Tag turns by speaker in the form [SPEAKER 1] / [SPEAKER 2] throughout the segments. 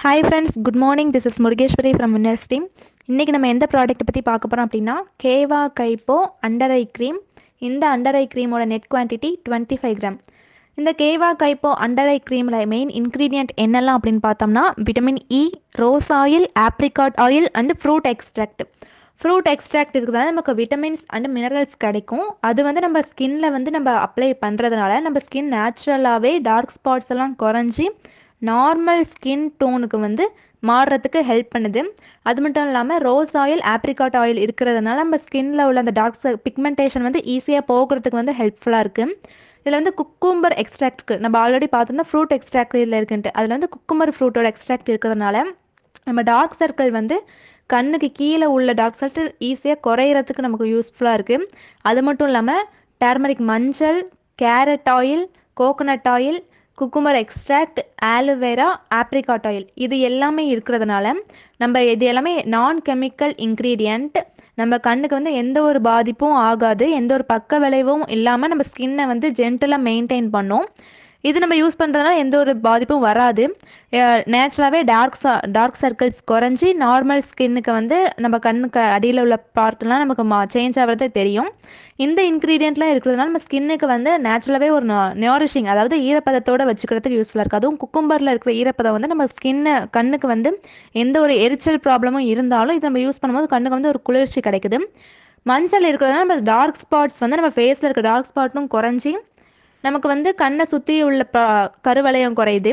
[SPEAKER 1] Hi friends, good morning. This is Murugeshwari from Winners Team. இன்னைக்கு நம்ம எந்த product பற்றி பார்க்க போகிறோம் அப்படின்னா கேவா கைப்போ அண்டர் ஐ க்ரீம். இந்த அண்டர் ஐ க்ரீமோட நெட் குவான்டிட்டி 25 கிராம். இந்த கேவா கைப்போ அண்டர் ஐ க்ரீமில் மெயின் இன்க்ரீடியன்ட் என்னெல்லாம் அப்படின்னு பார்த்தோம்னா vitamin E, rose oil, apricot oil and fruit extract. Fruit extract இருக்கிறதால நமக்கு விட்டமின்ஸ் அண்ட் மினரல்ஸ் கிடைக்கும். அது வந்து நம்ம ஸ்கின்ல வந்து நம்ம அப்ளை பண்ணுறதுனால நம்ம ஸ்கின் நேச்சுரலாகவே டார்க் ஸ்பாட்ஸ் எல்லாம் குறைஞ்சி நார்மல் ஸ்கின் டோனுக்கு வந்து மாறுறதுக்கு ஹெல்ப் பண்ணுது. அது மட்டும் இல்லாமல் ரோஸ் ஆயில், ஆப்ரிகாட் ஆயில் இருக்கிறதுனால நம்ம ஸ்கின்ல உள்ள அந்த டார்க் பிக்மெண்டேஷன் வந்து ஈஸியாக போகிறதுக்கு வந்து ஹெல்ப்ஃபுல்லாக இருக்குது. இதில் வந்து குக்கும்பர் எக்ஸ்ட்ராக்ட்க்கு நம்ம ஆல்ரெடி பார்த்தோம்னா ஃப்ரூட் எக்ஸ்ட்ராக்ட் இதில் இருக்குன்ட்டு அதில் வந்து குக்கும்பர் ஃப்ரூட்டோட எக்ஸ்ட்ராக்ட் இருக்கிறதுனால நம்ம டார்க் சர்க்கிள் வந்து கண்ணுக்கு கீழே உள்ள டார்க் சர்க்கிள் ஈஸியாக குறையிறதுக்கு நமக்கு யூஸ்ஃபுல்லாக இருக்குது. அது மட்டும் இல்லாமல் டர்மரிக் மஞ்சள், carrot oil, coconut oil, cucumber extract, aloe vera, apricot oil இது எல்லாமே இருக்கிறதுனால நம்ம இது எல்லாமே நான் கெமிக்கல் இன்க்ரீடியண்ட். நம்ம கண்ணுக்கு வந்து எந்த ஒரு பாதிப்பும் ஆகாது, எந்த ஒரு பக்க விளைவும் இல்லாமல் நம்ம ஸ்கின்னை வந்து ஜென்டலாக மெயின்டைன் பண்ணோம். இது நம்ம யூஸ் பண்ணுறதுனால எந்த ஒரு பாதிப்பும் வராது. நேச்சுரலாகவே டார்க் சர்க்கிள்ஸ் குறைஞ்சி நார்மல் ஸ்கின்னுக்கு வந்து நம்ம கண்ணுக்கு அடியில் உள்ள பார்ட்லாம் நமக்கு சேஞ்ச் ஆகிறது தெரியும். இந்த இன்க்ரீடியண்ட்லாம் இருக்கிறதுனால நம்ம ஸ்கின்னுக்கு வந்து நேச்சுரலாகவே ஒரு நியூரிஷிங், அதாவது ஈரப்பதத்தோடு வச்சுக்கிறதுக்கு யூஸ்ஃபுல்லாக இருக்குது. அதுவும் குக்கும்பரில் இருக்கிற ஈரப்பதம் வந்து நம்ம கண்ணுக்கு வந்து எந்த ஒரு எரிச்சல் ப்ராப்ளமும் இருந்தாலும் இது நம்ம யூஸ் பண்ணும்போது கண்ணுக்கு வந்து ஒரு குளிர்ச்சி கிடைக்குது. மஞ்சள் இருக்கிறதுனால நம்ம டார்க் ஸ்பாட்ஸ் வந்து நம்ம ஃபேஸில் இருக்க டார்க் ஸ்பாட்டும் குறைஞ்சி நமக்கு வந்து கண்ணை சுற்றி உள்ள கருவளையம் குறையுது.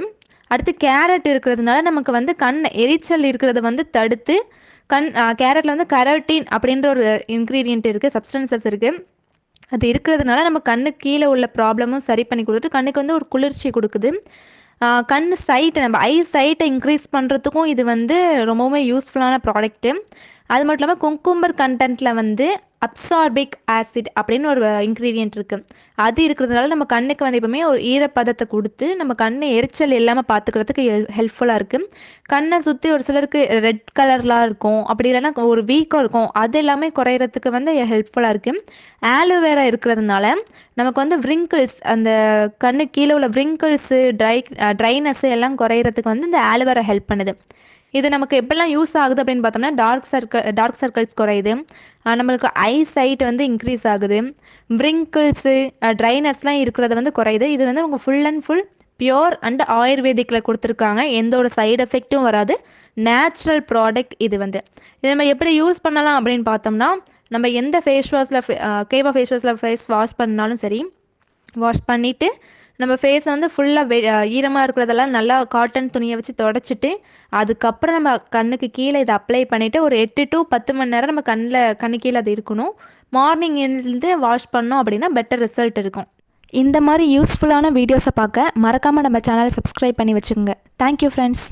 [SPEAKER 1] அடுத்து கேரட் இருக்கிறதுனால நமக்கு வந்து கண் எரிச்சல் இருக்கிறத வந்து தடுத்து கேரட்டில் வந்து கரோட்டின் அப்படின்ற ஒரு இன்க்ரீடியன்ட் இருக்குது, சப்ஸ்டன்சஸ் இருக்குது. அது இருக்கிறதுனால நம்ம கண்ணுக்கு கீழே உள்ள ப்ராப்ளமும் சரி பண்ணி கொடுத்துட்டு கண்ணுக்கு வந்து ஒரு குளிர்ச்சி கொடுக்குது. கண் சைட்டை நம்ம ஐ சைட்டை இன்க்ரீஸ் பண்ணுறதுக்கும் இது வந்து ரொம்பவுமே யூஸ்ஃபுல்லான ப்ராடக்ட்டு. அது மட்டும் இல்லாமல் குக்கும்பர் கண்டென்ட்டில் வந்து அப்சார்பிக் ஆசிட் அப்படின்னு ஒரு இன்க்ரீடியன்ட் இருக்குது. அது இருக்கிறதுனால நம்ம கண்ணுக்கு வந்து எப்பவுமே ஒரு ஈரப்பதத்தை கொடுத்து நம்ம கண்ணை எரிச்சல் இல்லாமல் பார்த்துக்கிறதுக்கு ஹெல்ப்ஃபுல்லாக இருக்குது. கண்ணை சுற்றி ஒரு சிலருக்கு ரெட் கலர்லாம் இருக்கும், அப்படி இல்லைன்னா ஒரு வீக்கம் இருக்கும், அது எல்லாமே குறையிறதுக்கு வந்து ஹெல்ப்ஃபுல்லாக இருக்குது. ஆலோவேரா இருக்கிறதுனால நமக்கு வந்து விரிங்கிள்ஸ், அந்த கண்ணு கீழே உள்ள விரிங்கிள்ஸு, ட்ரைனஸ்ஸு எல்லாம் குறையிறதுக்கு வந்து இந்த ஆலோவேரா ஹெல்ப் பண்ணுது. இது நமக்கு எப்படிலாம் யூஸ் ஆகுது அப்படின்னு பார்த்தோம்னா டார்க் சர்க்கிள்ஸ் குறையுது, நம்மளுக்கு ஐ சைட் வந்து இன்க்ரீஸ் ஆகுது, விரிங்கிள்ஸு, ட்ரைனஸ்லாம் இருக்கிறது வந்து குறையுது. இது வந்து உங்கள் full and full pure and ஆயுர்வேதிக்கில் கொடுத்துருக்காங்க. எந்த ஒரு சைடு எஃபெக்ட்டும் வராது, நேச்சுரல் ப்ராடக்ட் இது வந்து. இது நம்ம எப்படி யூஸ் பண்ணலாம் அப்படின்னு பார்த்தோம்னா நம்ம எந்த ஃபேஸ் வாஷில் கேவா ஃபேஸ் வாஷில் ஃபேஸ் வாஷ் பண்ணாலும் சரி, வாஷ் பண்ணிவிட்டு நம்ம ஃபேஸை வந்து ஃபுல்லாக ஈரமாக இருக்கிறதெல்லாம் நல்லா காட்டன் துணியை வச்சு தொடச்சிட்டு அதுக்கப்புறம் நம்ம கண்ணுக்கு கீழே இதை அப்ளை பண்ணிவிட்டு ஒரு 8 to 10 மணி நேரம் நம்ம கண்ணு கீழே அது இருக்கணும். மார்னிங் எழுந்து வாஷ் பண்ணோம் அப்படின்னா பெட்டர் ரிசல்ட் இருக்கும். இந்த மாதிரி யூஸ்ஃபுல்லான வீடியோஸை பார்க்க மறக்காமல் நம்ம சேனலை சப்ஸ்கிரைப் பண்ணி வச்சுக்கோங்க. Thank you friends.